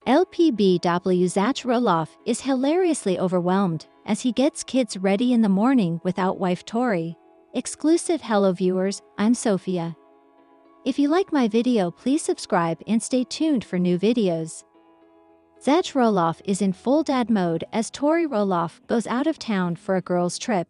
lpbw Zach Roloff is hilariously overwhelmed as he gets kids ready in the morning without wife Tori. Exclusive Hello viewers, I'm Sophia. If you like my video, please subscribe and stay tuned for new videos. Zach Roloff is in full dad mode as Tori Roloff goes out of town for a girls' trip.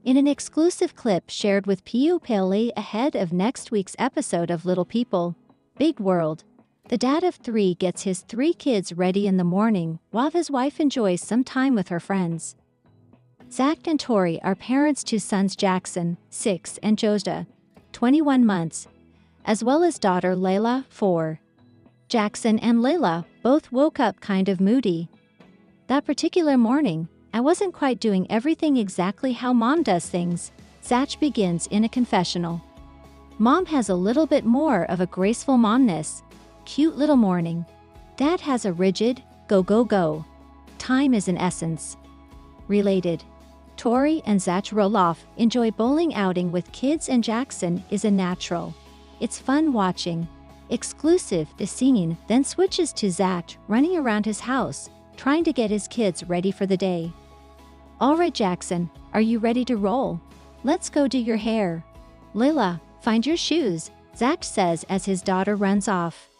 In an exclusive clip shared with POPLE ahead of next week's episode of Little People, Big World, the dad of 3 gets his 3 kids ready in the morning while his wife enjoys some time with her friends. Zach and Tori are parents to sons Jackson, 6, and Joja, 21 months, as well as daughter Layla, 4. Jackson and Layla both woke up kind of moody. That particular morning, I wasn't quite doing everything exactly how mom does things, Zach begins in a confessional. Mom has a little bit more of a graceful momness. Cute little morning. Dad has a rigid, go go go. Time is an essence. Related. Tori and Zach Roloff enjoy bowling outing with kids and Jackson is a natural. It's fun watching. Exclusive, the scene then switches to Zach running around his house, trying to get his kids ready for the day. Alright Jackson, are you ready to roll? Let's go do your hair. Layla, find your shoes, Zach says as his daughter runs off.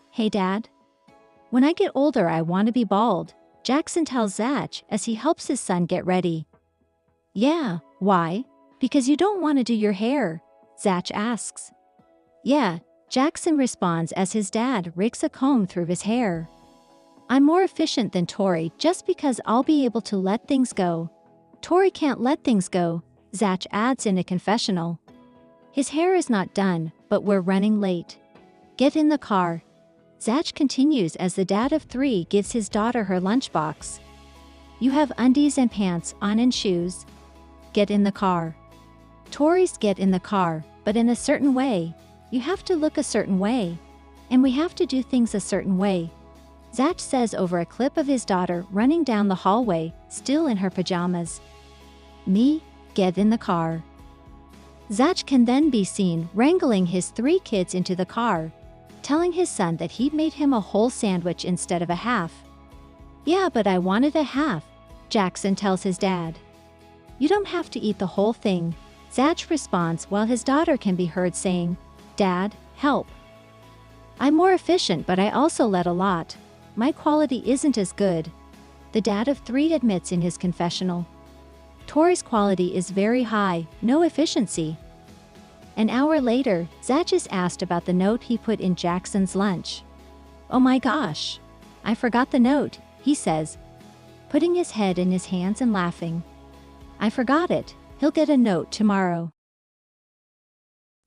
Hey Dad? When I get older I want to be bald, Jackson tells Zach as he helps his son get ready. Yeah, why? Because you don't want to do your hair, Zach asks. Yeah, Jackson responds as his dad rakes a comb through his hair. I'm more efficient than Tori just because I'll be able to let things go. Tori can't let things go, Zach adds in a confessional. His hair is not done, but we're running late. Get in the car. Zach continues as the dad of 3 gives his daughter her lunchbox. You have undies and pants on and shoes. Get in the car. Tori's get in the car, but in a certain way. You have to look a certain way. And we have to do things a certain way. Zach says over a clip of his daughter running down the hallway, still in her pajamas. Me, get in the car. Zach can then be seen wrangling his 3 kids into the car, telling his son that he'd made him a whole sandwich instead of a half. Yeah, but I wanted a half, Jackson tells his dad. You don't have to eat the whole thing, Zach responds while his daughter can be heard saying, Dad, help. I'm more efficient but I also let a lot. My quality isn't as good, the dad of 3 admits in his confessional. Tori's quality is very high, no efficiency. An hour later, Zach is asked about the note he put in Jackson's lunch. Oh my gosh. I forgot the note, he says, putting his head in his hands and laughing. I forgot it, he'll get a note tomorrow.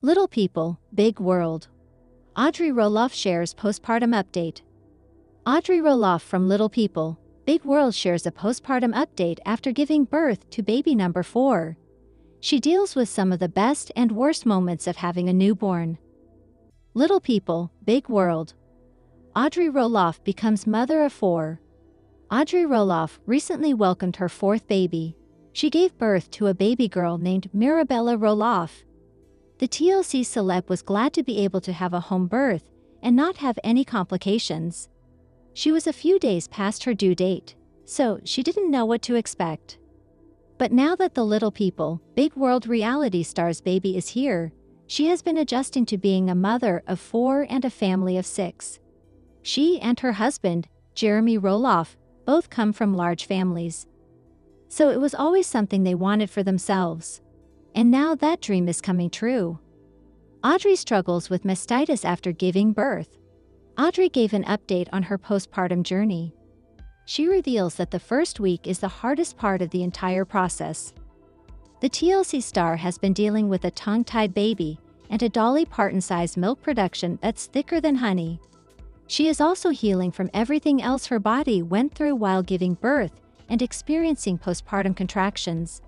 Little People, Big World. Audrey Roloff shares postpartum update. Audrey Roloff from Little People, Big World shares a postpartum update after giving birth to baby number 4. She deals with some of the best and worst moments of having a newborn. Little People, Big World. Audrey Roloff becomes mother of 4. Audrey Roloff recently welcomed her 4th baby. She gave birth to a baby girl named Mirabella Roloff. The TLC celeb was glad to be able to have a home birth and not have any complications. She was a few days past her due date, so she didn't know what to expect. But now that the Little People, Big World reality star's baby is here, she has been adjusting to being a mother of 4 and a family of 6. She and her husband, Jeremy Roloff, both come from large families. So it was always something they wanted for themselves. And now that dream is coming true. Audrey struggles with mastitis after giving birth. Audrey gave an update on her postpartum journey. She reveals that the first week is the hardest part of the entire process. The TLC star has been dealing with a tongue-tied baby and a Dolly Parton-sized milk production that's thicker than honey. She is also healing from everything else her body went through while giving birth and experiencing postpartum contractions.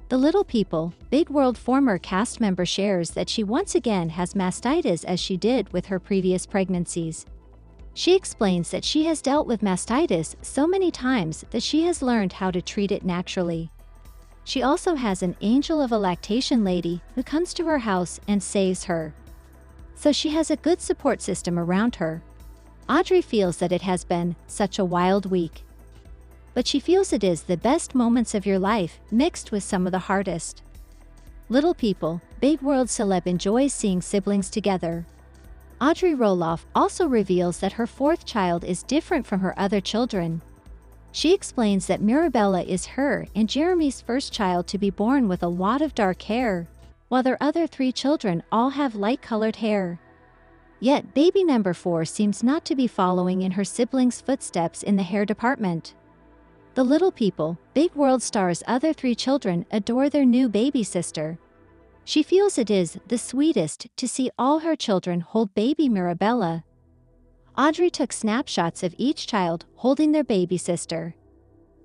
The Little People, Big World former cast member shares that she once again has mastitis as she did with her previous pregnancies. She explains that she has dealt with mastitis so many times that she has learned how to treat it naturally. She also has an angel of a lactation lady who comes to her house and saves her. So she has a good support system around her. Audrey feels that it has been such a wild week. But she feels it is the best moments of your life, mixed with some of the hardest. Little people, big world celeb enjoys seeing siblings together. Audrey Roloff also reveals that her fourth child is different from her other children. She explains that Mirabella is her and Jeremy's first child to be born with a lot of dark hair, while their other three children all have light-colored hair. Yet baby number 4 seems not to be following in her siblings' footsteps in the hair department. The Little People, Big World star's other three children adore their new baby sister. She feels it is the sweetest to see all her children hold baby Mirabella. Audrey took snapshots of each child holding their baby sister.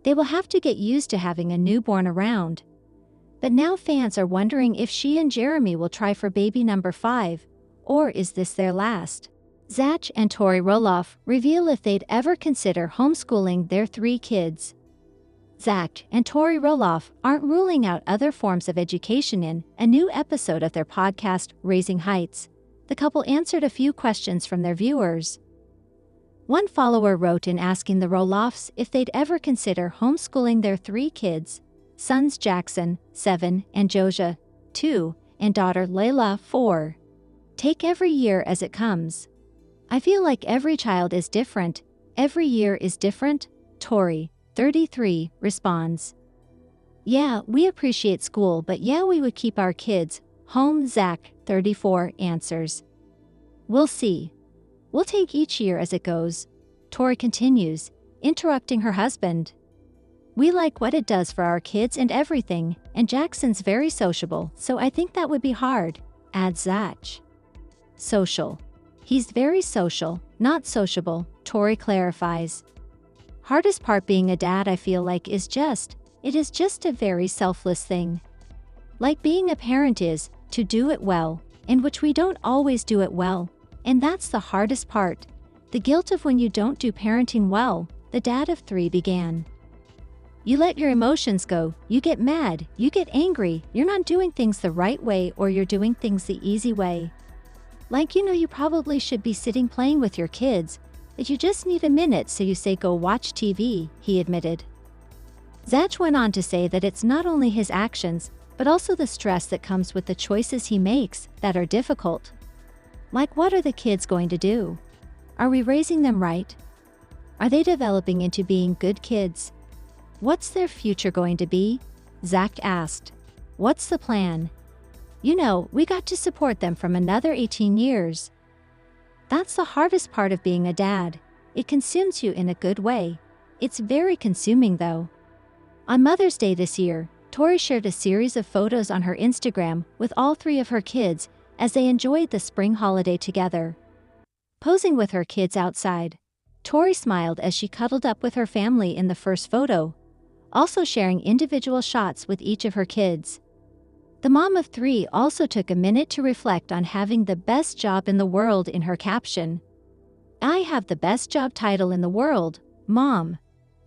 They will have to get used to having a newborn around. But now fans are wondering if she and Jeremy will try for baby number 5, or is this their last? Zach and Tori Roloff reveal if they'd ever consider homeschooling their 3 kids. Zach and Tori Roloff aren't ruling out other forms of education in a new episode of their podcast, Raising Heights. The couple answered a few questions from their viewers. One follower wrote in asking the Roloffs if they'd ever consider homeschooling their 3 kids, sons Jackson, 7, and Josiah, 2, and daughter Layla, 4. Take every year as it comes. I feel like every child is different. Every year is different, Tori, 33, responds. Yeah, we appreciate school, but yeah, we would keep our kids home, Zach, 34, answers. We'll see. We'll take each year as it goes, Tori continues, interrupting her husband. We like what it does for our kids and everything, and Jackson's very sociable, so I think that would be hard, adds Zach. Social. He's very social, not sociable, Tori clarifies. Hardest part being a dad, I feel like, it is just a very selfless thing. Like being a parent is, to do it well, in which we don't always do it well, and that's the hardest part. The guilt of when you don't do parenting well, the dad of 3 began. You let your emotions go, you get mad, you get angry, you're not doing things the right way or you're doing things the easy way. Like you probably should be sitting playing with your kids, but you just need a minute so you say go watch TV, he admitted. Zach went on to say that it's not only his actions, but also the stress that comes with the choices he makes that are difficult. Like, what are the kids going to do? Are we raising them right? Are they developing into being good kids? What's their future going to be? Zach asked. What's the plan? We got to support them from another 18 years. That's the hardest part of being a dad. It consumes you in a good way. It's very consuming though. On Mother's Day this year, Tori shared a series of photos on her Instagram with all 3 of her kids as they enjoyed the spring holiday together. Posing with her kids outside, Tori smiled as she cuddled up with her family in the first photo, also sharing individual shots with each of her kids. The mom of 3 also took a minute to reflect on having the best job in the world in her caption. I have the best job title in the world, Mom.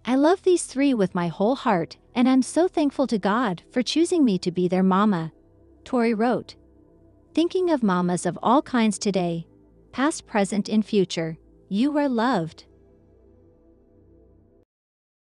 I love these 3 with my whole heart, and I'm so thankful to God for choosing me to be their mama, Tori wrote. Thinking of mamas of all kinds today, past, present, and future, you are loved.